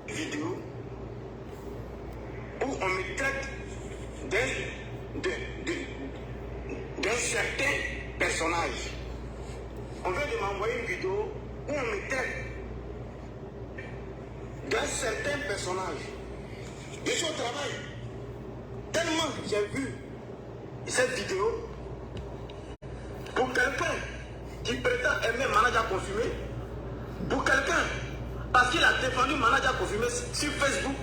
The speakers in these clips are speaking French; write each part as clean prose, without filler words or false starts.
Vidéo où on me traite d'un certain personnage. On vient de m'envoyer une vidéo où on me traite d'un certain personnage. Je suis au travail. Tellement j'ai vu cette vidéo, pour quelqu'un qui prétend aimer manager confirmé, pour quelqu'un, parce qu'il a défendu manager confirmé sur Facebook,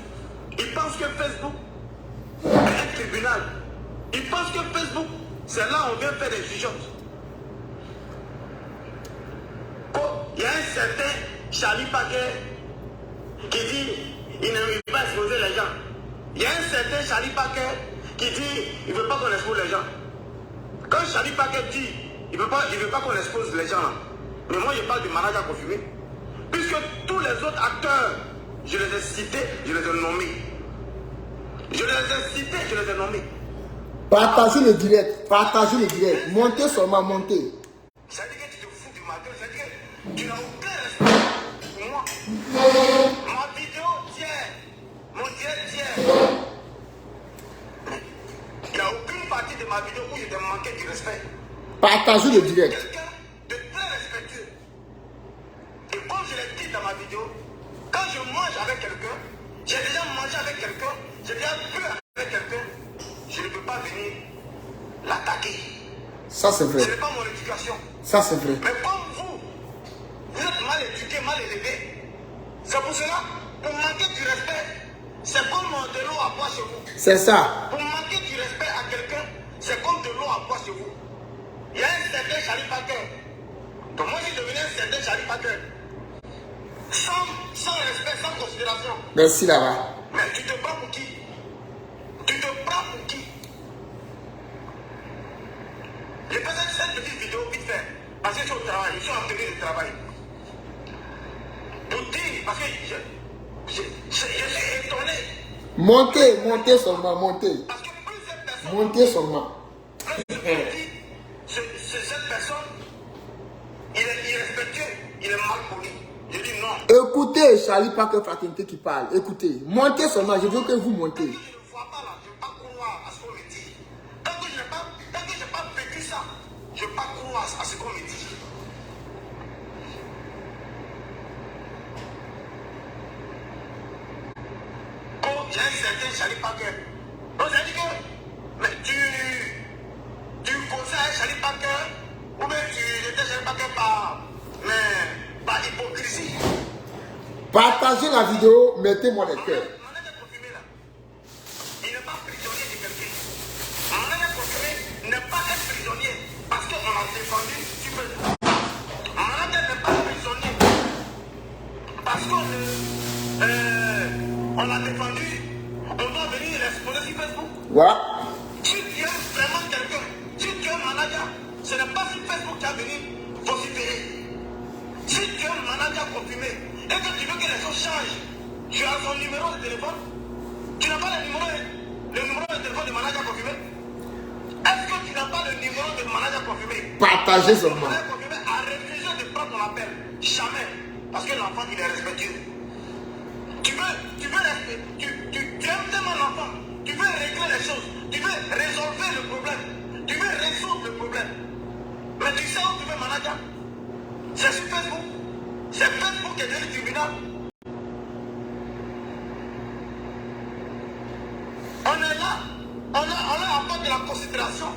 il pense que Facebook est un tribunal. Il pense que Facebook, c'est là où on vient faire des jugements. Il y a un certain Charlie Paquet qui dit il ne veut pas exposer les gens. Il y a un certain Charlie Paquet qui dit il ne veut pas qu'on expose les gens. Quand Charlie Paquet dit il ne veut pas qu'on expose les gens là, mais moi je parle du manager confirmé. Puisque tous les autres acteurs, je les ai cités, je les ai nommés. Je les ai cités, je les ai nommés. Partagez le direct, montez seulement, montez. Ça veut dire que tu te fous du matin, ça veut dire que tu n'as aucun respect pour moi. Ma vidéo tient, mon direct tient. Il n'y a aucune partie de ma vidéo où je t'ai manqué du respect. Partagez le direct. Quelqu'un de très respectueux. Et comme je l'ai dit dans ma vidéo, quand je mange avec quelqu'un, j'ai déjà mangé avec quelqu'un, j'ai déjà bu avec quelqu'un, je ne peux pas venir l'attaquer. Ça c'est vrai. Ce n'est pas mon éducation. Ça c'est vrai. Mais comme vous êtes mal éduqué, mal élevé. C'est pour cela, pour manquer du respect, c'est comme de l'eau à boire chez vous. C'est ça. Pour manquer du respect à quelqu'un, c'est comme de l'eau à boire chez vous. Il y a un certain Charlie Paquet. Donc moi, je devenais un certain Charlie Paquet. Sans respect, sans considération. Merci là-bas. Mais tu te prends pour qui? Tu te prends pour qui? J'ai fait cette petite vidéo vite fait. Parce que je suis au travail, je suis en tenue de travail. Pour dire, parce que je suis étonné. Montez seulement, montez. Parce que plusieurs personnes. Montez seulement. Cette personne, il est irrespectueux, il est mal poli. Je dis non. Écoutez Charlie Paquet Fraternité qui parle. Écoutez. Montez seulement, je veux que vous montez. Je ne vois pas là, je ne vais pas croire à ce qu'on me dit. Tant que je n'ai pas vécu ça, je ne vais pas croire à ce qu'on me dit. Oh, j'ai un certain Charlie Paquet. Donc ça dit que, mais tu conseilles Charlie Paquet, ou bien tu étais Charlie Paquet par hypocrisie. Partagez la vidéo, mettez-moi les cœurs. Manager confirmé là, il n'est pas prisonnier de quelqu'un. Manager confirmé n'est pas un prisonnier parce qu'on l'a défendu. Manager n'est pas prisonnier parce qu'on l'a défendu. On doit venir l'exposer sur Facebook. Ouais. Si tu es vraiment quelqu'un, si tu es un manager, ce n'est pas sur Facebook qui a venu vociférer. Si tu es un manager confirmé et que tu veux que les choses changent, tu as son numéro de téléphone. Tu n'as pas le numéro de téléphone du manager confirmé. Est-ce que tu n'as pas le numéro de manager confirmé? Partagez seulement. Le manager confirmé a refusé de prendre ton appel. Jamais. Parce que l'enfant, il est respectueux. Tu aimes tellement l'enfant. Tu veux régler les choses. Tu veux résolver le problème. Tu veux résoudre le problème. Mais tu sais où tu veux manager? C'est sur Facebook. C'est Facebook qui est devenu tribunal. On est là. On apporte de la considération.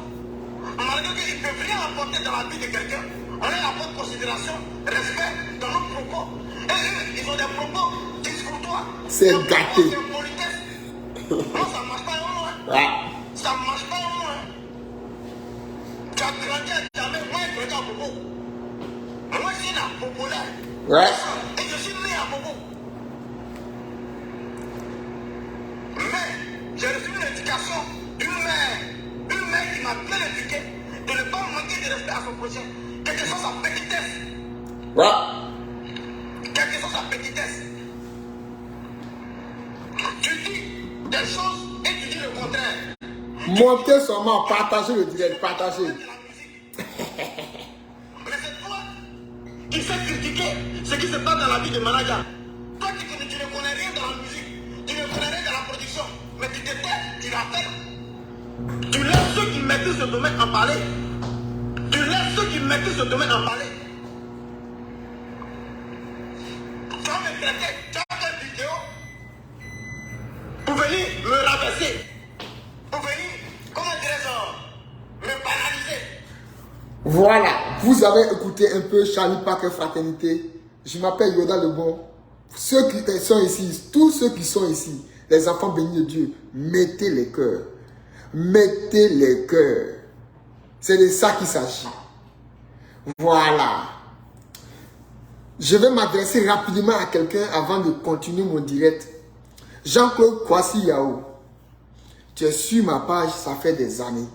Malgré qu'ils ne peuvent rien apporter dans la vie de quelqu'un. On leur apporte considération, respect dans nos propos. Et eux, ils ont des propos discourtois. C'est gâté. C'est politesse. Non, ça ne marche pas en moi. Ouais. Ça ne marche pas en moi. Tu as grandi à jamais. Moi, je grandi à Bobo. Moi, je suis né à Bobo là. Ouais. Et je suis né à Bobo. Mais j'ai reçu une éducation d'une mère m'a bien éduqué de ne pas manquer de respect à son prochain, quelle que soit sa petitesse. Ouais. Quelle que soit sa petitesse. Tu dis des choses et tu dis le contraire. Montez seulement, partagez le direct, partagez. Mais c'est toi qui sais critiquer ce qui se passe dans la vie de manager. Toi tu ne connais rien dans la musique, tu ne connais rien dans la production, mais tu te tais, tu l'appelles. Tu laisses ceux qui maîtrisent ce domaine en parler. Tu laisses ceux qui maîtrisent ce domaine en parler. Tu vas me traiter, tu as fait une vidéo pour venir me rabaisser, pour venir, comment dirais-je, me banaliser. Voilà, vous avez écouté un peu Charlie Parker Fraternité. Je m'appelle Yoda Le Bon. Ceux qui sont ici, tous ceux qui sont ici, les enfants bénis de Dieu, mettez les cœurs. Mettez les cœurs. C'est de ça qu'il s'agit. Voilà. Je vais m'adresser rapidement à quelqu'un avant de continuer mon direct. Jean-Claude Kwasi Yao. Tu es sur ma page, ça fait des années.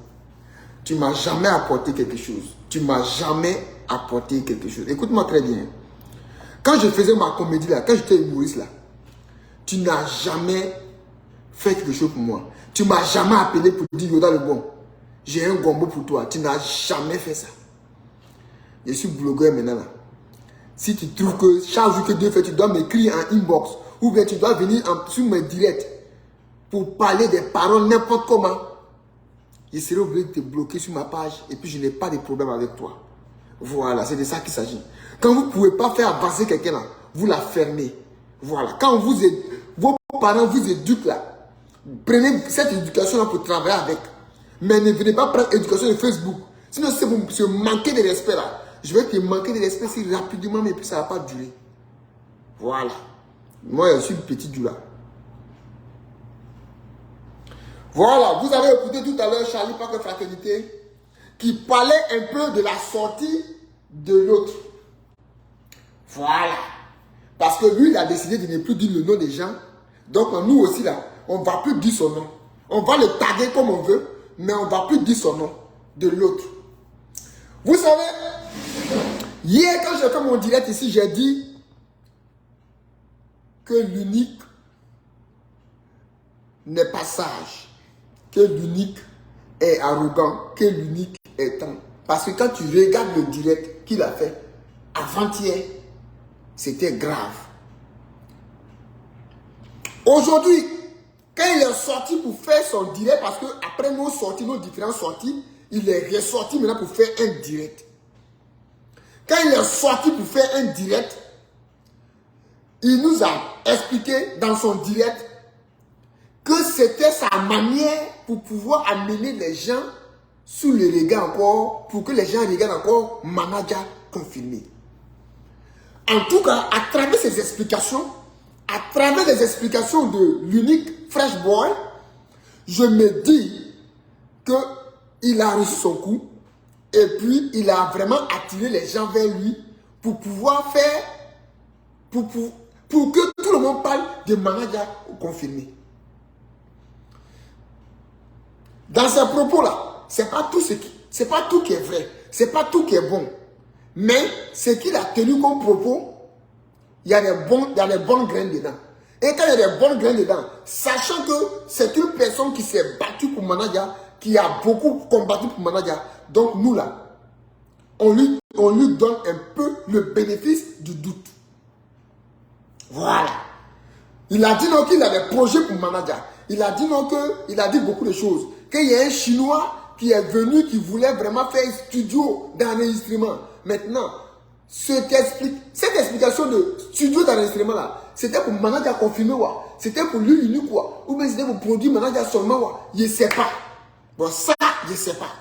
Tu ne m'as jamais apporté quelque chose. Tu ne m'as jamais apporté quelque chose. Écoute-moi très bien. Quand je faisais ma comédie là, quand j'étais humoriste là, tu n'as jamais fait quelque chose pour moi. Tu ne m'as jamais appelé pour dire Yoda Le Bon, j'ai un gombo pour toi. Tu n'as jamais fait ça. Je suis blogueur maintenant là. Si tu trouves que chaque jour que Dieu fait, tu dois m'écrire en inbox ou bien tu dois venir sur mes directs pour parler des paroles n'importe comment, je serai obligé de te bloquer sur ma page et puis je n'ai pas de problème avec toi. Voilà, c'est de ça qu'il s'agit. Quand vous ne pouvez pas faire avancer quelqu'un là, vous la fermez. Voilà, quand vos parents vous éduquent là, prenez cette éducation là pour travailler avec. Mais ne venez pas prendre l'éducation de Facebook. Sinon, si vous se manquez de respect là, je vais te manquer de respect si rapidement, mais puis ça ne va pas durer. Voilà. Moi, je suis le petit du là. Voilà, vous avez écouté tout à l'heure Charlie Parker Fraternité qui parlait un peu de la sortie de l'autre. Voilà. Parce que lui, il a décidé de ne plus dire le nom des gens. Donc, nous aussi, là, on ne va plus dire son nom. On va le taguer comme on veut, mais on ne va plus dire son nom de l'autre. Vous savez, hier, quand j'ai fait mon direct ici, j'ai dit que l'unique n'est pas sage, que l'unique est arrogant, que l'unique est tendre. Parce que quand tu regardes le direct qu'il a fait avant-hier, c'était grave. Aujourd'hui, quand il est sorti pour faire son direct, parce que après nos sorties, nos différentes sorties, il est ressorti maintenant pour faire un direct. Quand il est sorti pour faire un direct, il nous a expliqué dans son direct que c'était sa manière pour pouvoir amener les gens sous le regard encore, pour que les gens regardent encore manager confirmé. En tout cas, à travers ces explications, à travers les explications de l'unique Fresh Boy, je me dis qu'il a reçu son coup et puis il a vraiment attiré les gens vers lui pour pouvoir faire, pour que tout le monde parle de manager confirmé. Dans ces propos-là, c'est pas tout qui est vrai, c'est pas tout qui est bon. Mais ce qu'il a tenu comme propos, il y a des bonnes graines dedans. Et quand il y a des bonnes graines dedans, sachant que c'est une personne qui s'est battue pour manager, qui a beaucoup combattu pour manager, donc nous là, on lui donne un peu le bénéfice du doute. Voilà. Il a dit non qu'il a des projets pour manager. Il a dit non qu'il a dit beaucoup de choses. Qu'il y a un Chinois qui est venu, qui voulait vraiment faire un studio d'enregistrement. Maintenant, cette explication de studio d'enregistrement là, c'était pour manager confirmé, c'était pour lui unique, ou bien c'était pour produire manager seulement, je ne sais pas. Bon, ça, je ne sais pas.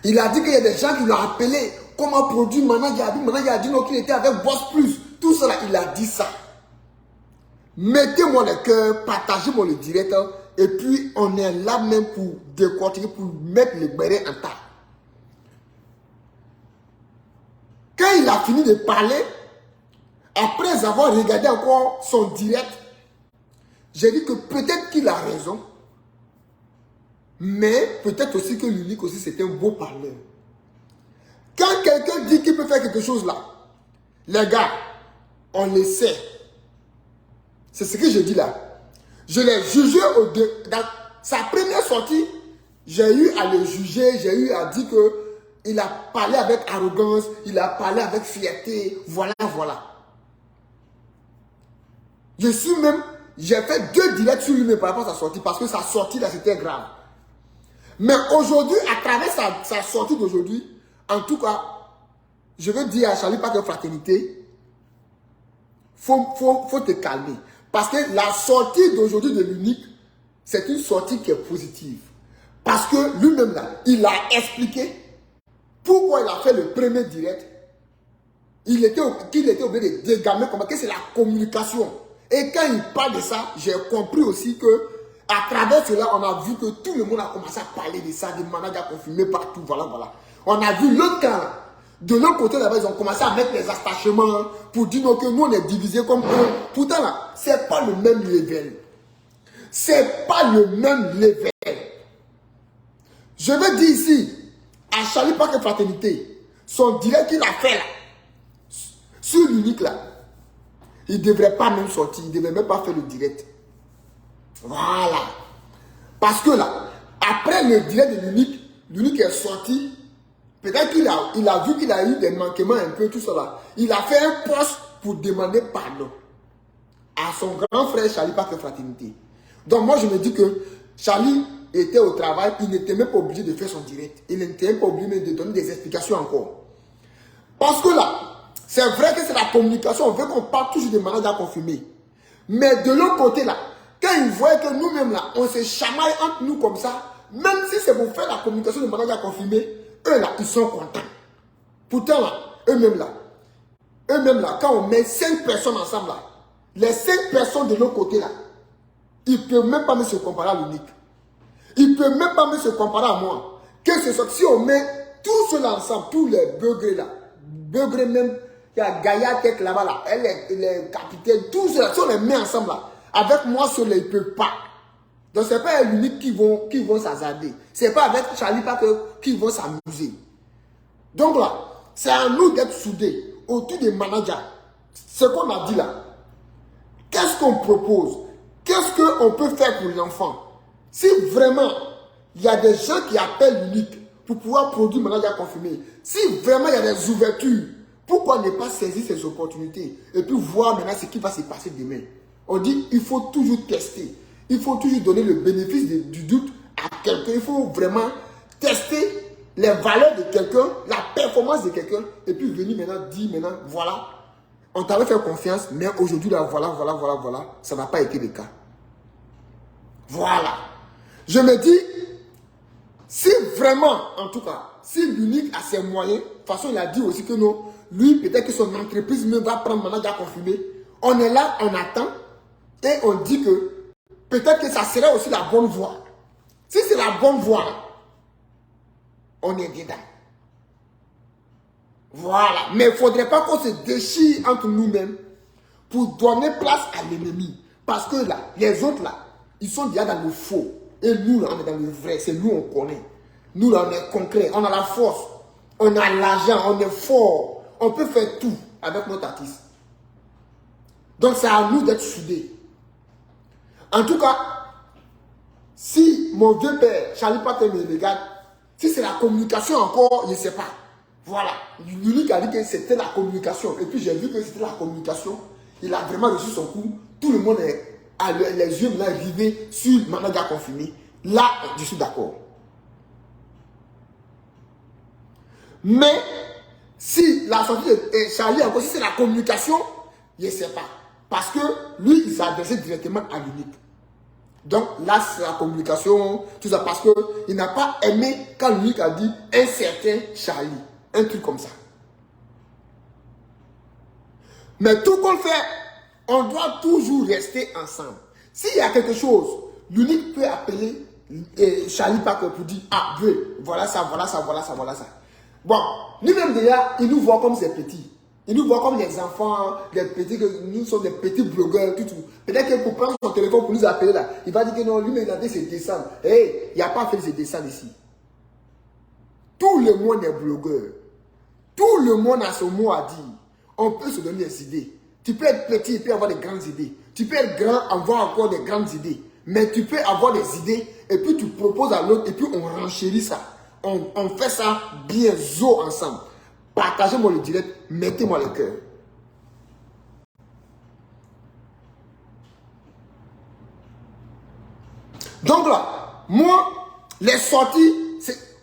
Il a dit qu'il y a des gens qui l'ont appelé, comment produire manager. Manager a dit non, qu'il était avec Boss Plus. Tout ça là, il a dit ça. Mettez-moi le cœur, partagez-moi le direct, et puis on est là même pour décortiquer, pour mettre les bérets en tas. Quand il a fini de parler, après avoir regardé encore son direct, j'ai dit que peut-être qu'il a raison. Mais peut-être aussi que l'unique aussi, c'est un beau parleur. Quand quelqu'un dit qu'il peut faire quelque chose là, les gars, on le sait. C'est ce que je dis là. Je l'ai jugé dans sa première sortie. J'ai eu à le juger, j'ai eu à dire qu'il a parlé avec arrogance, il a parlé avec fierté. Voilà, voilà. J'ai fait 2 directs sur lui par rapport à sa sortie parce que sa sortie là c'était grave. Mais aujourd'hui, à travers sa sortie d'aujourd'hui, en tout cas, je veux dire à Charlie Parker Fraternité, faut te calmer. Parce que la sortie d'aujourd'hui de l'unique, c'est une sortie qui est positive. Parce que lui-même là, il a expliqué pourquoi il a fait le premier direct. Qu'il était obligé de dégamer comment que c'est la communication. Et quand il parle de ça, j'ai compris aussi que à travers cela, on a vu que tout le monde a commencé à parler de ça, des managers confirmés partout, voilà, voilà. On a vu l'autre camp, de l'autre côté là-bas, ils ont commencé à mettre les attachements pour dire que nous on est divisés comme eux. Pourtant là, c'est pas le même level. C'est pas le même level. Je veux dire ici, à Charlie Parker Fraternité, son direct qu'il a fait là, sur l'unique là, il ne devrait pas même sortir, il ne devrait même pas faire le direct. Voilà. Parce que là, après le direct de l'unique est sorti. Peut-être qu'il a vu qu'il a eu des manquements un peu, tout ça là. Il a fait un poste pour demander pardon à son grand frère Charlie Parker Fraternité. Donc moi je me dis que Charlie était au travail, il n'était même pas obligé de faire son direct. Il n'était même pas obligé de donner des explications encore. Parce que là, c'est vrai que c'est la communication, on veut qu'on parle toujours des managers confirmés. Mais de l'autre côté là, quand ils voient que nous-mêmes là, on se chamaille entre nous comme ça, même si c'est pour faire la communication des managers confirmés, eux là, ils sont contents. Pourtant là, eux-mêmes là, quand on met 5 personnes ensemble là, les 5 personnes de l'autre côté là, ils ne peuvent même pas me se comparer à l'unique. Ils ne peuvent même pas me se comparer à moi. Que ce soit, si on met tous ceux là ensemble, tous les beugrés là, beugrés même, il y a Gaïa Tech là-bas là, les capitaines, tous ceux là, si on les met ensemble là, avec moi ceux là, ils ne peuvent pas. Donc ce n'est pas l'unique qui vont s'hasarder. Ce n'est pas avec Charlie Parker qui vont s'amuser. Donc là, c'est à nous d'être soudés autour des managers. Ce qu'on a dit là, qu'est-ce qu'on propose? Qu'est-ce qu'on peut faire pour l'enfant? Si vraiment, il y a des gens qui appellent l'unique pour pouvoir produire manager confirmé, si vraiment il y a des ouvertures, pourquoi ne pas saisir ces opportunités et puis voir maintenant ce qui va se passer demain? On dit il faut toujours tester. Il faut toujours donner le bénéfice du doute à quelqu'un. Il faut vraiment tester les valeurs de quelqu'un, la performance de quelqu'un, et puis venir maintenant dire maintenant, voilà, on t'avait fait confiance, mais aujourd'hui, là, voilà, ça n'a pas été le cas. Voilà. Je me dis, si vraiment, en tout cas, si l'unique a ses moyens, de toute façon, il a dit aussi que non, lui, peut-être que son entreprise même va prendre manager confirmé. On est là, on attend, et on dit que peut-être que ça serait aussi la bonne voie. Si c'est la bonne voie, on est dedans. Voilà. Mais il ne faudrait pas qu'on se déchire entre nous-mêmes pour donner place à l'ennemi. Parce que là, les autres là, ils sont déjà dans le faux. Et nous là, on est dans le vrai. C'est nous, on connaît. Nous là, on est concret. On a la force. On a l'argent. On est fort. On peut faire tout avec notre artiste. Donc c'est à nous d'être soudés. En tout cas, si mon vieux père, Charlie Parker me regarde, si c'est la communication encore, je ne sais pas. Voilà. L'unique a dit que c'était la communication. Et puis j'ai vu que c'était la communication. Il a vraiment reçu son coup. Tout le monde a les yeux maintenant rivés sur le manager confirmé. Là, je suis d'accord. Mais si la sortie de Charlie encore, si c'est la communication, je ne sais pas. Parce que lui, il s'est adressé directement à l'unique. Donc là, c'est la communication, tout ça, parce qu'il n'a pas aimé quand l'unique a dit un certain Charlie. Un truc comme ça. Mais tout qu'on fait, on doit toujours rester ensemble. S'il y a quelque chose, l'unique peut appeler Charlie Parker pour dire, ah, voilà ça. Bon, lui-même déjà, il nous voit comme c'est petit. Ils nous voient comme les enfants, les petits, que nous sommes des petits blogueurs, tout. Peut-être que pour prendre son téléphone pour nous appeler là, il va dire que non, lui, mais il a fait ses dessins. Hey, il n'y a pas fait ses dessins ici. Tout le monde est blogueur. Tout le monde a son mot à dire. On peut se donner des idées. Tu peux être petit et puis avoir des grandes idées. Tu peux être grand, avoir encore des grandes idées. Mais tu peux avoir des idées et puis tu proposes à l'autre et puis on renchérit ça. On fait ça bien zo ensemble. Partagez-moi le direct, mettez-moi le cœur. Donc là, moi, les sorties,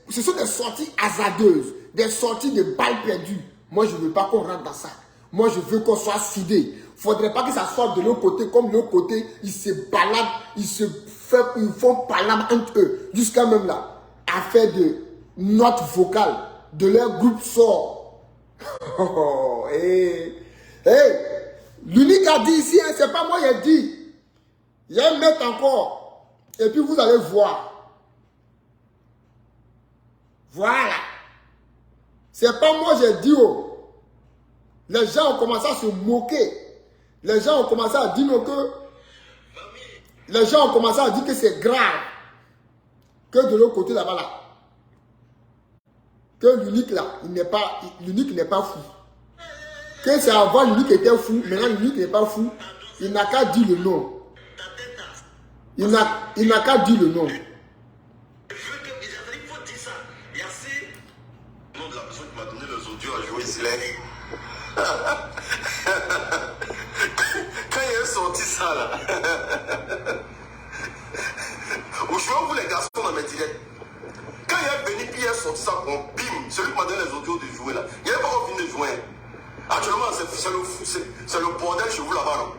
ce sont des sorties hasardeuses, des sorties de balles perdues. Moi, je ne veux pas qu'on rentre dans ça. Moi, je veux qu'on soit soudés. Il ne faudrait pas que ça sorte de l'autre côté, comme de l'autre côté, ils se baladent, ils font palabres entre eux. Jusqu'à même là, à faire de notes vocales de leur groupe sort. Oh, hey. L'unique a dit ici, hein, c'est pas moi qui ai dit. Il y a un mec encore. Et puis vous allez voir. Voilà. C'est pas moi qui ai dit. Oh. Les gens ont commencé à se moquer. Les gens ont commencé à dire que... Les gens ont commencé à dire que c'est grave. Que de l'autre côté là-bas là. Que l'unique là, l'unique n'est pas fou. Que c'est avant l'unique était fou, maintenant l'unique n'est pas fou. Il n'a qu'à dire le nom. Il n'a qu'à dire le nom. Il faut dire ça. Il y a assez. Le nom de la personne qui m'a donné les audios à jouer Slay. Quand il a sorti ça là. Ou je vais vous les garçons dans mes directs. Quand il est venu, puis il a sorti ça, bim, celui qui m'a donné les audios de jouer là, il n'y avait pas encore fini de jouer. Actuellement, c'est le bordel chez vous là-bas. Non?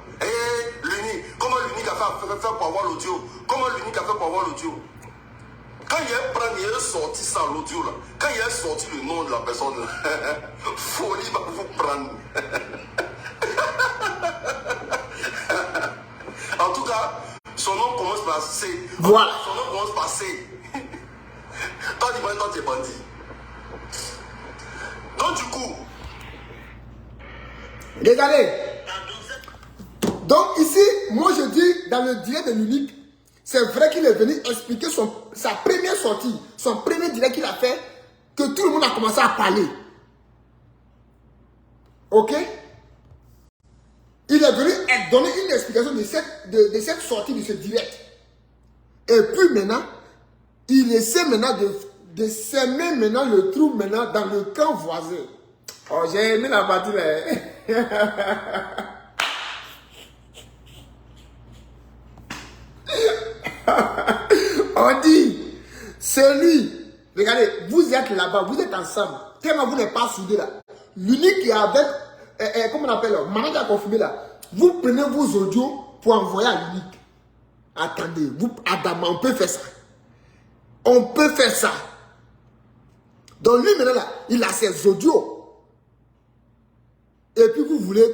L'unique, comment l'unique a fait pour avoir l'audio? Comment l'unique a fait pour avoir l'audio? Quand il a sorti ça, l'audio là, quand il a sorti le nom de la personne, folie va vous prendre. En tout cas, son nom commence par C. Voilà. Son nom commence par C. Toi, tu es bandit. Donc, du coup, regardez. Donc, ici, moi je dis, dans le direct de l'unique, c'est vrai qu'il est venu expliquer sa première sortie, son premier direct qu'il a fait, que tout le monde a commencé à parler. Ok? Il est venu donner une explication de cette sortie, de ce direct. Et puis maintenant, il essaie maintenant de semer maintenant le trou maintenant dans le camp voisin. Oh, j'ai aimé la partie là. On dit, celui, regardez, vous êtes là-bas, vous êtes ensemble, tellement vous n'êtes pas soudés là. L'unique qui est avec, comment on appelle là, manager à confirmer là, vous prenez vos audios pour envoyer à l'unique. Attendez, Adama, on peut faire ça. On peut faire ça. Donc lui maintenant là, il a ses audios. Et puis vous voulez,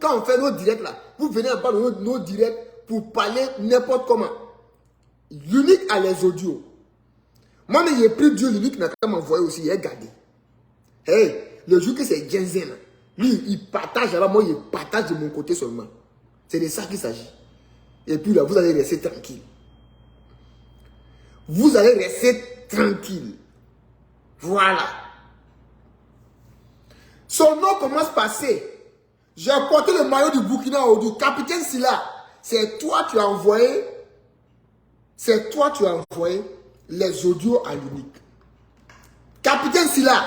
quand on fait nos directs là, vous venez en bas de nos directs pour parler n'importe comment. L'unique a les audios. Moi, mais j'ai pris Dieu, l'unique n'a qu'à m'envoyer aussi, il est gardé. Hey, le jour que c'est Genzen, lui, il partage là, moi, il partage de mon côté seulement. C'est de ça qu'il s'agit. Et puis là, vous allez rester tranquille. Vous allez rester tranquille. Voilà. Son nom commence par C. J'ai porté le maillot du Burkina du capitaine Silla. C'est toi qui as envoyé. C'est toi qui as envoyé les audios à l'unique. Capitaine Silla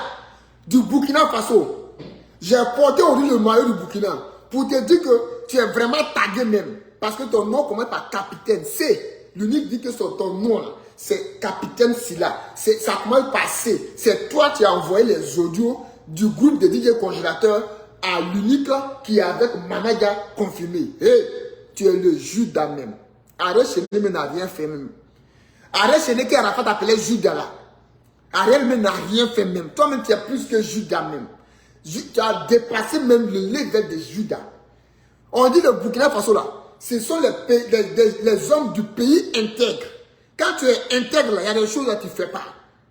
du Burkina Faso. J'ai porté aujourd'hui le maillot du Burkina pour te dire que tu es vraiment tagué même. Parce que ton nom commence par capitaine C. L'unique dit que ton nom là, c'est capitaine Silla. Ça commence par C. C'est toi qui as envoyé les audios du groupe de DJ Congélateur à l'unique qui est avec Managa confirmé. Hey, tu es le Judas même. Arrête Chéné n'a rien fait même. Arrête Chéné qui a appelé Judas là. Arrête n'a rien fait même. Toi-même tu es plus que Judas même. Tu as dépassé même le level de Judas. On dit le Burkina Faso là. Ce sont les hommes du pays intègres. Quand tu es intègre là, il y a des choses que tu ne fais pas.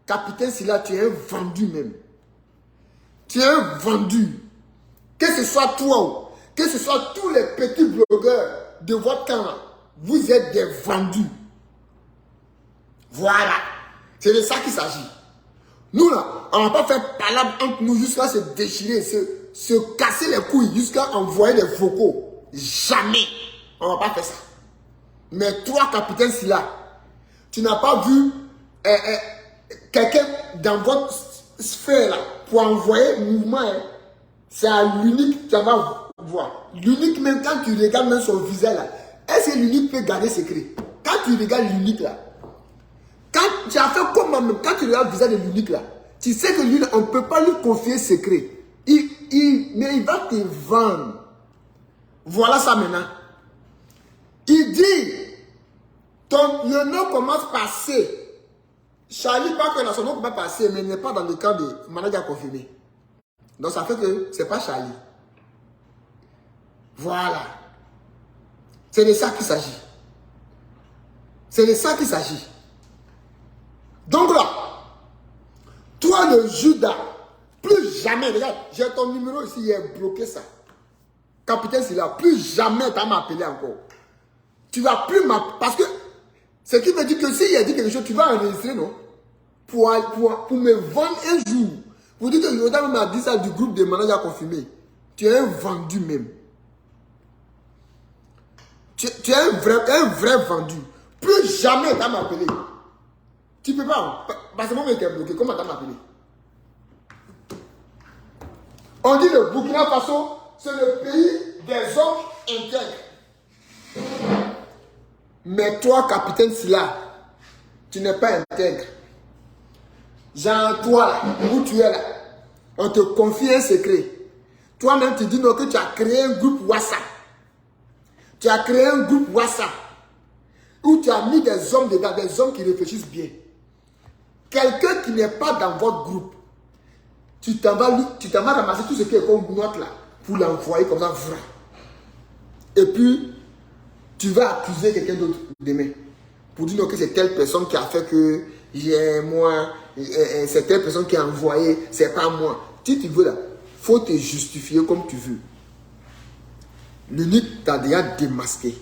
Capitaine Silla, tu es un vendu même. Tu es un vendu. Que ce soit toi, que ce soit tous les petits blogueurs de votre camp, vous êtes des vendus. Voilà. C'est de ça qu'il s'agit. Nous là, on ne va pas faire palabre entre nous jusqu'à se déchirer, se casser les couilles, jusqu'à envoyer des vocaux. Jamais. On ne va pas faire ça. Mais toi, capitaine Sylla, tu n'as pas vu quelqu'un dans votre sphère là, pour envoyer mouvement, hein. C'est à l'unique que tu vas voir. L'unique, même quand tu regardes même son visage là, est-ce que l'unique peut garder secret? Quand tu regardes l'unique là, quand tu as fait comme moi-même, quand tu regardes le visage de l'unique là, tu sais que lui, on ne peut pas lui confier secret. Mais il va te vendre. Voilà ça maintenant. Il dit, le nom commence par C. Charlie Parker, son nom commence par C, mais il n'est pas dans le camp de manager confirmé. Donc ça fait que ce n'est pas Charlie. Voilà. C'est de ça qu'il s'agit. C'est de ça qu'il s'agit. Donc là, toi le Judas, plus jamais, regarde, j'ai ton numéro ici, il est bloqué ça. Capitaine Sylla, plus jamais tu vas m'appeler encore. Tu vas plus m'appeler. Parce que, ce qui veut dire que s'il a dit quelque chose, tu vas enregistrer, non? Pour me vendre un jour. Vous dites que Yoda m'a dit ça du groupe de managers confirmés. Tu es un vendu même. Tu es un vrai vendu. Plus jamais tu vas m'appeler. Tu peux pas. Parce que moi, je t'ai bloqué. Comment tu vas m'appeler? On dit le Burkina Faso, c'est le pays des hommes intègres. Mais toi, capitaine Sylla, tu n'es pas intègre. Genre, toi, là, où tu es là, on te confie un secret. Toi-même, tu dis non que tu as créé un groupe WhatsApp. Tu as créé un groupe WhatsApp où tu as mis des hommes dedans, des hommes qui réfléchissent bien. Quelqu'un qui n'est pas dans votre groupe, tu t'en vas ramasser tout ce qui est comme note là, pour l'envoyer comme ça, vrai. Et puis, tu vas accuser quelqu'un d'autre demain. Pour dire non, que c'est telle personne qui a fait que c'est telle personne qui a envoyé, c'est pas moi. Si tu veux là, faut te justifier comme tu veux. L'unique t'a déjà démasqué.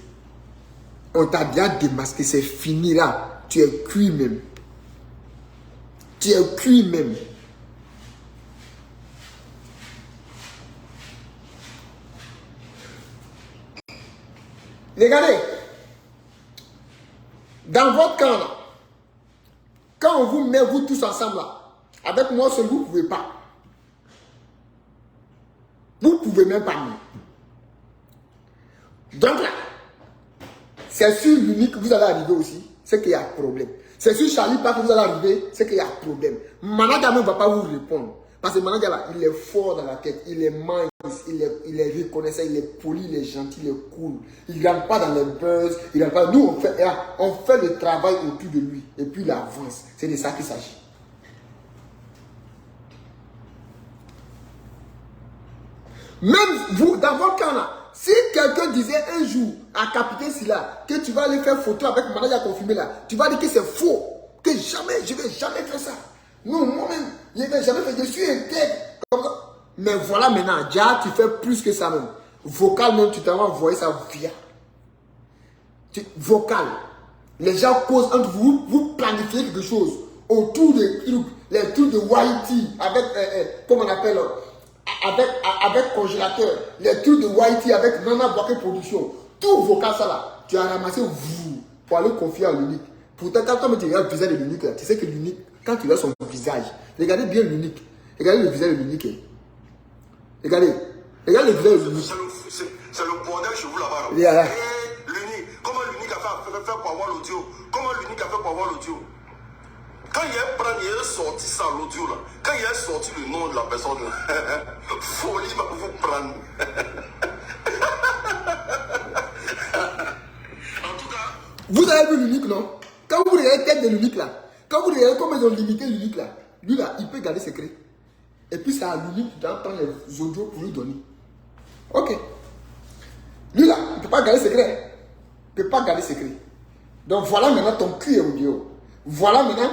On t'a déjà démasqué, c'est fini là. Tu es cuit même. Tu es cuit même. Regardez, dans votre camp là, quand on vous met vous tous ensemble là, avec moi seul, vous ne pouvez pas. Vous ne pouvez même pas. Donc là, c'est sur l'unique que vous allez arriver aussi, c'est qu'il y a un problème. C'est sur Charlie Parker que vous allez arriver, c'est qu'il y a un problème. Manager ne va pas vous répondre. Parce que Manager là, il est fort dans la tête, il est mince, il est reconnaissant, il est poli, il est gentil, il est cool. Il ne rentre pas dans les buzz, il rentre pas. Nous, on fait le travail autour de lui. Et puis il avance. C'est de ça qu'il s'agit. Même vous, dans votre camp là, si quelqu'un disait un jour à Capitaine Sylla que tu vas aller faire photo avec le manager confirmé là, tu vas dire que c'est faux. Que jamais, je ne vais jamais faire ça. Non, moi-même, je ne vais jamais faire. Je suis intègre. Mais voilà maintenant, déjà, tu fais plus que ça même. Vocal même, tu t'en vas envoyer ça via. Vocal. Les gens causent entre vous, vous planifiez quelque chose autour des trucs, les trucs de YT, avec, comment on appelle, avec congélateur, les trucs de YT avec Nana Boaké Production. Tout vocal ça là, tu as ramassé vous pour aller confier à l'unique. Pourtant, quand tu regardes le visage de l'unique, tu sais que l'unique, quand tu regardes son visage, regardez bien l'unique. Regardez le visage de l'unique. Regardez le visage de l'unique. C'est le bordel chez vous là-bas. Yeah. L'unique, comment l'unique a fait pour avoir l'audio? Comment l'unique a fait pour avoir l'audio? Quand il a sorti ça, l'audio là, quand il a sorti le nom de la personne, folie va vous prendre. En tout cas, vous avez vu l'unique, non? Quand vous regardez la tête de l'unique là, quand vous regardez comment ils ont limité l'unique là, lui là, il peut garder secret. Et puis c'est à l'unique d'entendre les audios pour lui donner. Ok. Lui là, il ne peut pas garder secret. Il ne peut pas garder secret. Donc voilà maintenant ton cul est audio. Voilà maintenant,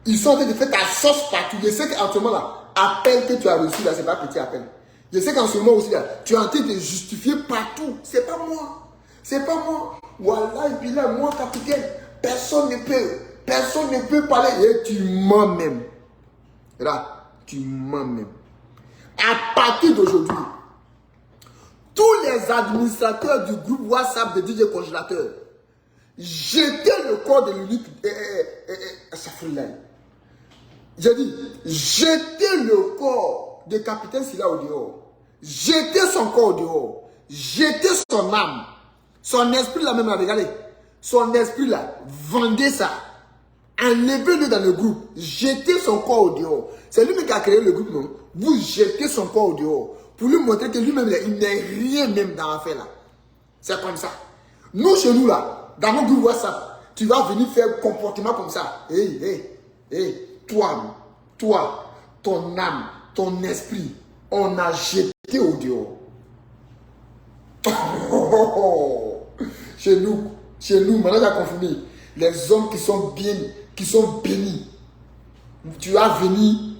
ils sont en train de faire ta sauce partout. Je sais qu'en ce moment là, appel que tu as reçu là, c'est pas petit appel. Je sais qu'en ce moment aussi, là, tu es en train de te justifier partout. C'est pas moi. C'est pas moi. Wallah, et puis là, moi, capitaine, personne ne peut parler. Et tu mens même. Là, tu mens même. À partir d'aujourd'hui, tous les administrateurs du groupe WhatsApp de DJ Congélateur, jetez le corps de l'unique. J'ai dit, jetez le corps de Capitaine Sylla au dehors. Jetez son corps au dehors. Jetez son âme. Son esprit là même, regardez. Son esprit là, vendez ça. Enlevez-le dans le groupe. Jetez son corps au dehors. C'est lui qui a créé le groupe, non? Vous jetez son corps au dehors. Pour lui montrer que lui-même, il n'est rien même dans l'affaire là. C'est comme ça. Nous, chez nous là, dans nos groupes WhatsApp, tu vas venir faire un comportement comme ça. Toi, ton âme, ton esprit, on a jeté au dehors. Chez nous, maintenant j'ai confirmé, les hommes qui sont bien, qui sont bénis, tu vas venir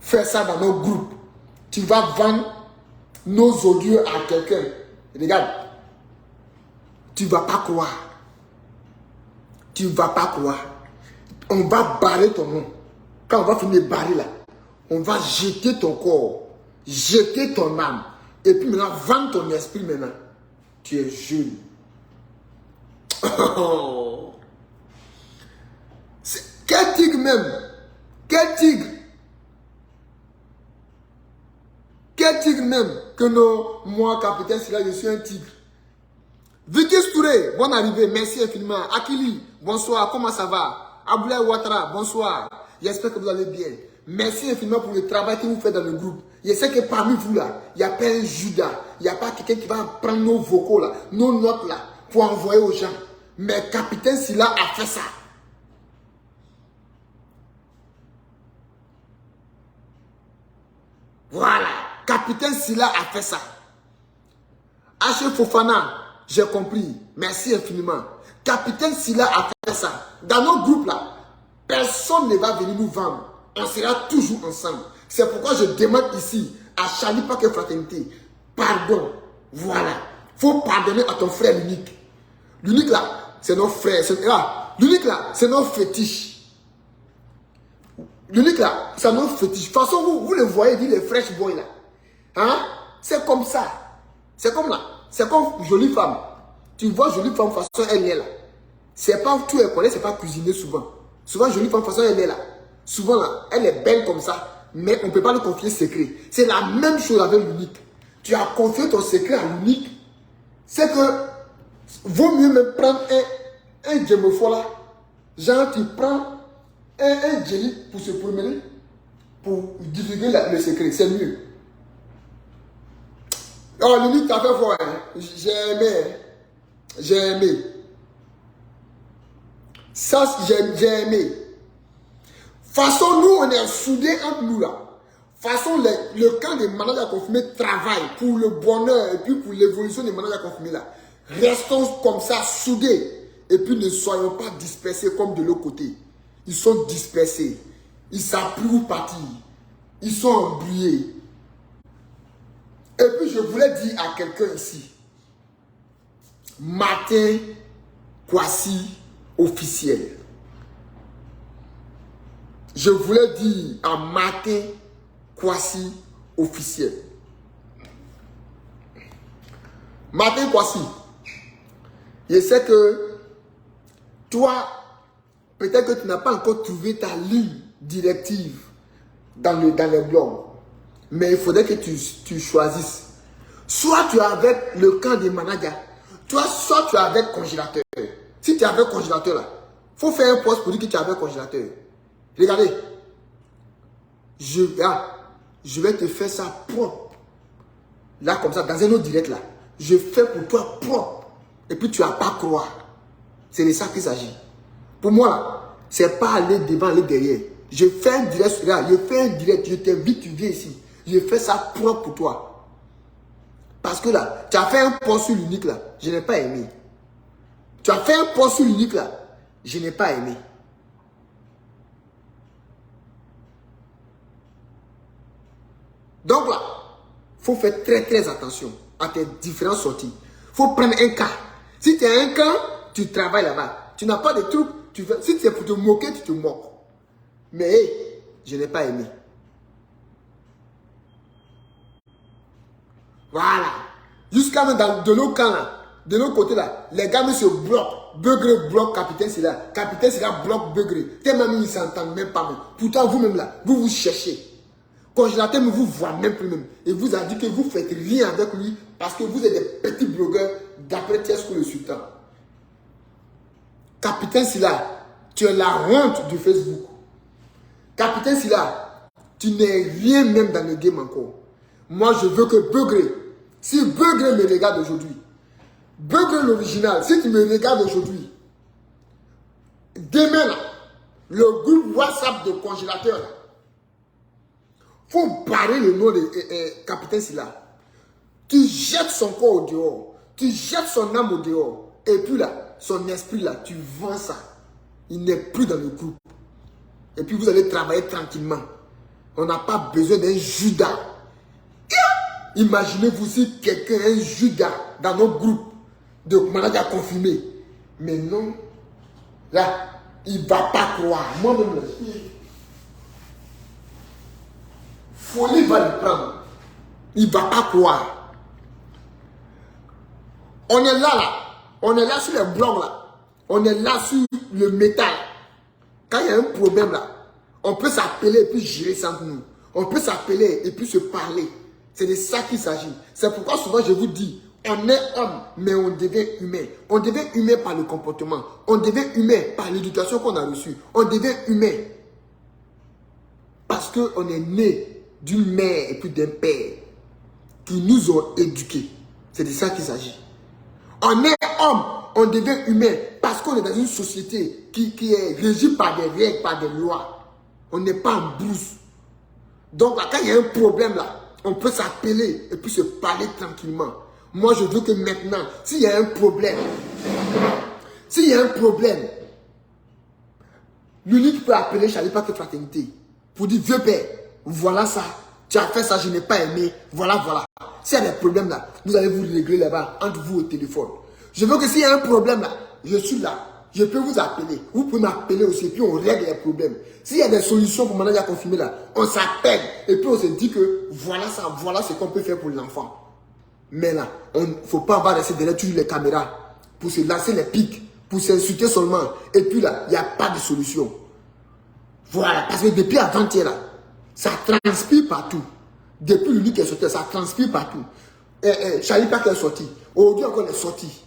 faire ça dans nos groupes. Tu vas vendre nos audios à quelqu'un. Regarde, tu ne vas pas croire. Tu ne vas pas croire. On va barrer ton nom. Quand on va finir de barrer là, on va jeter ton corps, jeter ton âme. Et puis maintenant, vendre ton esprit maintenant. Tu es jeune. Quel tigre même? Quel tigre? Quel tigre même? Que non, moi, Capitaine Sylla, je suis un tigre. Vicky Touré, bonne arrivée, merci infiniment. Akili, bonsoir, comment ça va? Aboulaye Ouattara, bonsoir. J'espère que vous allez bien. Merci infiniment pour le travail que vous faites dans le groupe. Je sais que parmi vous là, il n'y a pas un Judas. Il n'y a pas quelqu'un qui va prendre nos vocaux là, nos notes là, pour envoyer aux gens. Mais Capitaine Sylla a fait ça. Voilà. Capitaine Sylla a fait ça. H. Fofana, j'ai compris. Merci infiniment. Capitaine Sylla a fait ça. Dans nos groupes là, personne ne va venir nous vendre. On sera toujours ensemble. C'est pourquoi je demande ici à Charlie Paquet Fraternité, pardon. Voilà. Il faut pardonner à ton frère l'unique. L'unique là, c'est nos frères. L'unique là, c'est nos fétiches. L'unique là, c'est nos fétiches. De toute façon, vous le voyez, dit les fresh boys là. Hein? C'est comme ça. C'est comme là. C'est comme jolie femme. Tu vois jolie femme, façon elle est là. C'est pas tout elle connaît, c'est pas cuisiner souvent. Souvent jolie femme, façon elle est là. Souvent là, elle est belle comme ça, mais on ne peut pas lui confier secret. C'est la même chose avec l'unique. Tu as confié ton secret à l'unique. C'est que vaut mieux me prendre un djemofo là. Genre tu prends un jelly pour se promener, pour divulguer le secret. C'est mieux. Oh, l'unique t'as fait fort, hein. J'ai aimé. J'ai aimé. Ça, j'ai aimé. Façon, nous, on est soudés entre nous là. Façon, le camp des managers confirmés travaille pour le bonheur et puis pour l'évolution des managers confirmés là. Restons comme ça, soudés. Et puis ne soyons pas dispersés comme de l'autre côté. Ils sont dispersés. Ils ne savent plus où partir. Ils sont embrouillés. Et puis je voulais dire à quelqu'un ici, Martin Kwasi officiel. Je voulais dire à Martin Kwasi officiel. Martin Kwasi, je sais que toi, peut-être que tu n'as pas encore trouvé ta ligne directive dans le blog. Mais il faudrait que tu choisisses. Soit tu es avec le camp des managers, soit tu es avec congélateur. Si tu es avec congélateur là, il faut faire un post pour dire que tu es avec congélateur. Regardez. Je vais te faire ça propre. Là comme ça, dans un autre direct là. Je fais pour toi propre. Et puis tu n'as pas à croire. C'est de ça qu'il s'agit. Pour moi, c'est pas aller devant, aller derrière. Je fais un direct, là, je fais un direct, je t'invite, tu viens ici. Je fais ça propre pour toi. Parce que là, tu as fait un post sur l'unique là, je n'ai pas aimé. Tu as fait un post sur l'unique là, je n'ai pas aimé. Donc là, faut faire très très attention à tes différentes sorties. Il faut prendre un cas. Si tu as un camp, tu travailles là-bas. Tu n'as pas de trucs. Si c'est pour te moquer, tu te moques. Mais hey, je n'ai pas aimé. Voilà. Jusqu'à même de nos camps là, de nos côtés là, les gars se bloquent. Begré bloque Capitaine Sylla. Capitaine Sylla bloque Begré. Tellement ils ne s'entendent même pas. Même. Pourtant, vous-même là, vous vous cherchez. Congélateur ne vous voit même plus même. Et vous a dit que vous ne faites rien avec lui parce que vous êtes des petits blogueurs d'après Tiesco le Sultan. Capitaine Sylla, tu es la honte du Facebook. Capitaine Sylla, tu n'es rien même dans le game encore. Moi, je veux que Begré, si Begré me regarde aujourd'hui, Begré l'original, si tu me regardes aujourd'hui, demain là, le groupe WhatsApp de congélateur là, faut barrer le nom de Capitaine Sylla. Tu jettes son corps au dehors, tu jettes son âme au dehors, et puis là, son esprit là, tu vends ça. Il n'est plus dans le groupe. Et puis vous allez travailler tranquillement. On n'a pas besoin d'un Judas. Imaginez-vous si quelqu'un est un Judas dans notre groupe de manager confirmé. Mais non, là, il ne va pas croire. Moi-même, là, folie va le prendre. Il ne va pas croire. On est là. On est là sur les blogs là. On est là sur le métal. Quand il y a un problème là, on peut s'appeler et puis gérer ça entre nous. On peut s'appeler et puis se parler. C'est de ça qu'il s'agit. C'est pourquoi souvent je vous dis, on est homme, mais on devient humain. On devient humain par le comportement. On devient humain par l'éducation qu'on a reçue. On devient humain parce qu'on est né d'une mère et puis d'un père qui nous ont éduqués. C'est de ça qu'il s'agit. On est homme, on devient humain parce qu'on est dans une société qui est régie par des règles, par des lois. On n'est pas en brousse. Donc là, quand il y a un problème là, on peut s'appeler et puis se parler tranquillement. Moi, je veux que maintenant, s'il y a un problème, l'unique peut appeler Charlie Paquet Fraternité pour dire, vieux père, voilà ça, tu as fait ça, je n'ai pas aimé, voilà. S'il y a des problèmes là, vous allez vous régler là-bas, entre vous au téléphone. Je veux que s'il y a un problème là, je suis là. Je peux vous appeler. Vous pouvez m'appeler aussi. Et puis on règle les problèmes. S'il y a des solutions pour manager confirmé là, on s'appelle. Et puis on se dit que voilà ça, voilà ce qu'on peut faire pour l'enfant. Mais là, il ne faut pas avoir laissé derrière toujours les caméras pour se lancer les pics, pour s'insulter seulement. Et puis là, il n'y a pas de solution. Voilà. Parce que depuis avant-hier là, ça transpire partout. Depuis l'unique qui est sorti, ça transpire partout. Charlie Paquet est sorti. Aujourd'hui encore, il est sorti.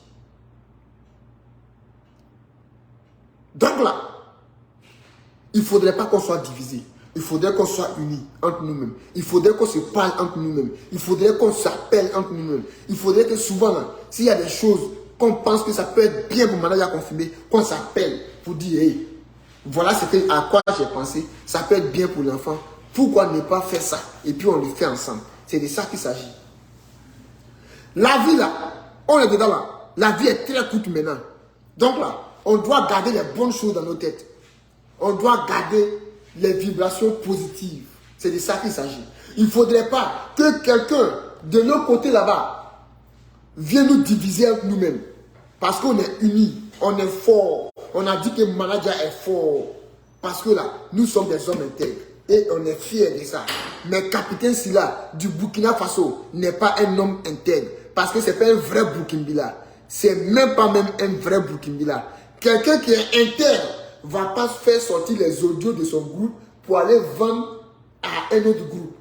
Donc là, il ne faudrait pas qu'on soit divisé. Il faudrait qu'on soit unis entre nous-mêmes. Il faudrait qu'on se parle entre nous-mêmes. Il faudrait qu'on s'appelle entre nous-mêmes. Il faudrait que souvent, s'il y a des choses qu'on pense que ça peut être bien pour manager confirmé, qu'on s'appelle pour dire, hey, voilà à quoi j'ai pensé. Ça peut être bien pour l'enfant. Pourquoi ne pas faire ça? Et puis on le fait ensemble. C'est de ça qu'il s'agit. La vie là, on est dedans là. La vie est très courte maintenant. Donc là, on doit garder les bonnes choses dans nos têtes. On doit garder les vibrations positives. C'est de ça qu'il s'agit. Il ne faudrait pas que quelqu'un de notre côté là-bas vienne nous diviser entre nous-mêmes. Parce qu'on est unis, on est fort. On a dit que le manager est fort. Parce que là, nous sommes des hommes intègres. Et on est fiers de ça. Mais Capitaine Sylla du Burkina Faso n'est pas un homme intègre. Parce que ce n'est pas un vrai Burkinabé. C'est même pas même un vrai Burkinabé. Quelqu'un qui est intègre ne va pas faire sortir les audios de son groupe pour aller vendre à un autre groupe.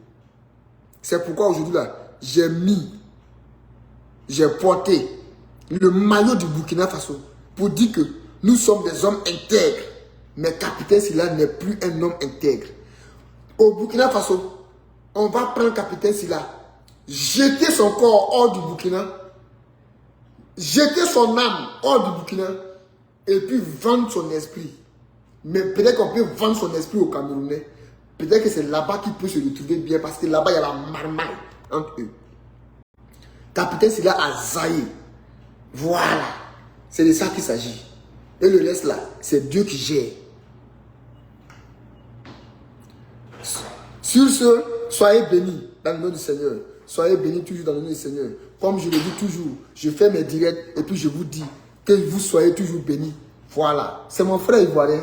C'est pourquoi aujourd'hui là, j'ai porté le maillot du Burkina Faso pour dire que nous sommes des hommes intègres. Mais Capitaine Sylla n'est plus un homme intègre. Au Burkina Faso, on va prendre Capitaine Sylla, jeter son corps hors du Burkina, jeter son âme hors du Burkina, et puis vendre son esprit. Mais peut-être qu'on peut vendre son esprit aux Camerounais. Peut-être que c'est là-bas qu'il peut se retrouver bien, parce que là-bas, il y a la marmaille entre eux. Capitaine Sylla a zaï. Voilà. C'est de ça qu'il s'agit. Et le reste là, c'est Dieu qui gère. Sur ce, soyez bénis dans le nom du Seigneur. soyez bénis toujours dans le nom du Seigneur. Comme je le dis toujours, je fais mes directs et puis je vous dis que vous soyez toujours bénis. Voilà, c'est mon frère ivoirien.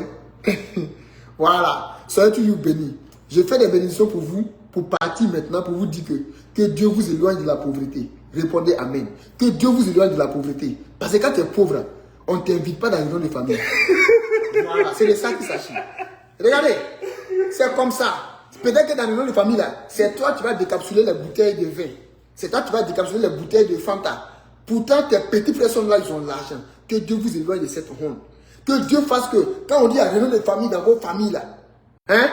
Voilà, soyez toujours bénis. Je fais des bénédictions pour vous, pour partir maintenant, pour vous dire que Dieu vous éloigne de la pauvreté. Répondez Amen. Que Dieu vous éloigne de la pauvreté. Parce que quand tu es pauvre, on ne t'invite pas dans les réunions de famille. Voilà, c'est de ça qu'il s'agit. Regardez, c'est comme ça. Peut-être que dans les réunions de famille, c'est toi qui vas décapsuler les bouteilles de vin. C'est toi qui vas décapsuler les bouteilles de Fanta. Pourtant, tes petits frères sont là, ils ont l'argent. Que Dieu vous éloigne de cette honte. Que Dieu fasse que, quand on dit à réunion de famille dans vos familles, là, hein,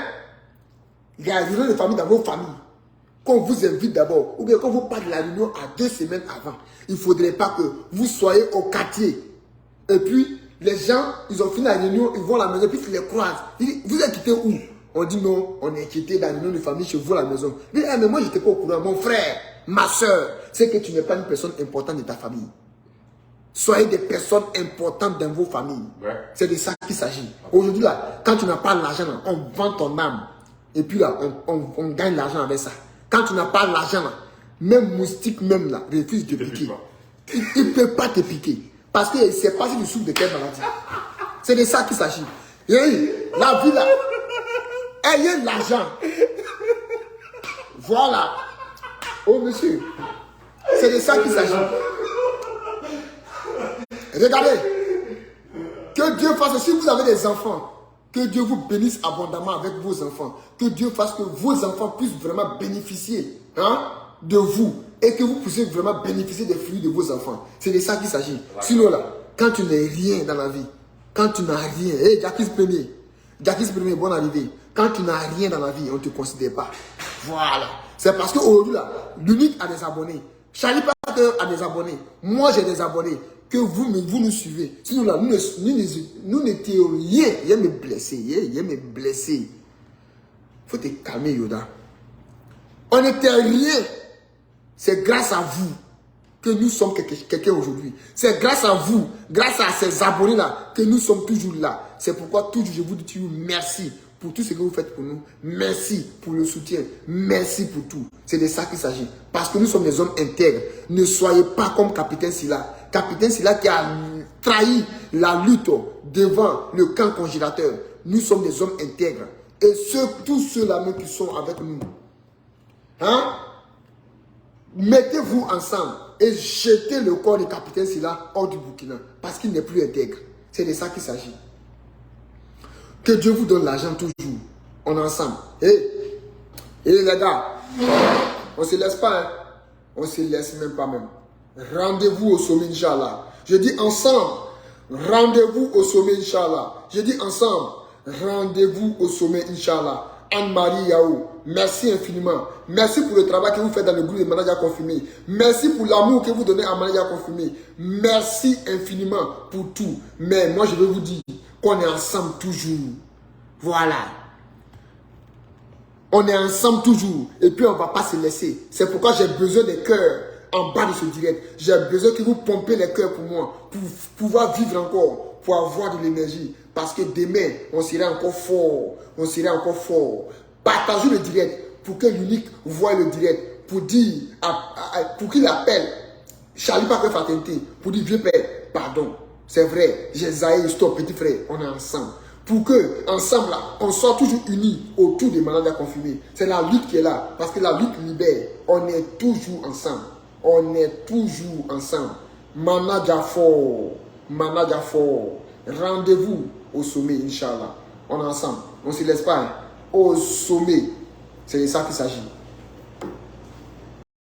il y a une réunion de famille dans vos familles. Qu'on vous invite d'abord, ou bien quand vous parlez de la réunion à 2 semaines avant, il ne faudrait pas que vous soyez au quartier. Et puis, les gens, ils ont fini la réunion, ils vont à la maison, puis ils les croisent. Ils disent, vous êtes quitté où? On dit non, on est quitté dans la réunion de famille chez vous à la maison. Ils disent, ah, mais moi, je n'étais pas au courant. Mon frère, ma soeur, c'est que tu n'es pas une personne importante de ta famille. Soyez des personnes importantes dans vos familles. Ouais. C'est de ça qu'il s'agit. Aujourd'hui, là, quand tu n'as pas l'argent, on vend ton âme. Et puis là, on gagne l'argent avec ça. Quand tu n'as pas l'argent, même moustique même là, refuse de piquer. Il ne peut pas te piquer. Parce que c'est pas si tu souffres de quelle maladie. C'est de ça qu'il s'agit. La vie là, ayez l'argent. Voilà. Oh monsieur, c'est de ça qu'il s'agit. Regardez. Que Dieu fasse, si vous avez des enfants, que Dieu vous bénisse abondamment avec vos enfants. Que Dieu fasse que vos enfants puissent vraiment bénéficier de vous. Et que vous puissiez vraiment bénéficier des fruits de vos enfants. C'est de ça qu'il s'agit. Sinon là, quand tu n'es rien dans la vie, quand tu n'as rien, Jacques Premier, bonne arrivée. Quand tu n'as rien dans la vie, on ne te considère pas. Voilà. C'est parce qu'aujourd'hui là, l'unique a des abonnés. Charlie Parker a des abonnés. Moi j'ai des abonnés. Que vous nous suivez. Sinon là, nous n'étions rien. Il me blessé. Il me blessé. Il faut te calmer, Yoda. On n'était rien. C'est grâce à vous que nous sommes quelqu'un aujourd'hui. C'est grâce à vous, grâce à ces abonnés-là, que nous sommes toujours là. C'est pourquoi toujours je vous dis toujours merci pour tout ce que vous faites pour nous. Merci pour le soutien. Merci pour tout. C'est de ça qu'il s'agit. Parce que nous sommes des hommes intègres. Ne soyez pas comme Capitaine Silla. Capitaine Silla qui a trahi la lutte devant le camp congélateur. Nous sommes des hommes intègres. Et tous ceux-là même qui sont avec nous. Mettez-vous ensemble et jetez le corps du Capitaine Silla hors du Burkina. Parce qu'il n'est plus intègre. C'est de ça qu'il s'agit. Que Dieu vous donne l'argent toujours. On est ensemble. Et les gars, on ne se laisse pas. Hein? On ne se laisse même pas même. Rendez-vous au sommet, Inch'Allah. Je dis ensemble. Rendez-vous au sommet, Inch'Allah. Je dis ensemble. Rendez-vous au sommet, Inch'Allah. Anne-Marie Yao, merci infiniment. Merci pour le travail que vous faites dans le groupe des managers confirmés. Merci pour l'amour que vous donnez à managers confirmés. Merci infiniment pour tout. Mais moi, je veux vous dire qu'on est ensemble toujours. Voilà. On est ensemble toujours. Et puis, on ne va pas se laisser. C'est pourquoi j'ai besoin des cœurs en bas de ce direct. J'ai besoin que vous pompez les cœurs pour moi. Pour pouvoir vivre encore. Pour avoir de l'énergie. Parce que demain, on sera encore fort. On sera encore fort. Partagez le direct pour que l'unique voie le direct. Pour dire, pour qu'il appelle Charlie Parker Fraternité. Pour dire, vieux père, pardon. C'est vrai, j'ai zaï, stop, petit frère, on est ensemble. Pour que, ensemble, là, on soit toujours unis autour des malades à confirmer. C'est la lutte qui est là. Parce que la lutte libère. On est toujours ensemble. On est toujours ensemble. Manager fort. Manager fort. Rendez-vous au sommet, Inch'Allah. On est ensemble. On ne se laisse pas. Hein. Au sommet. C'est de ça qu'il s'agit.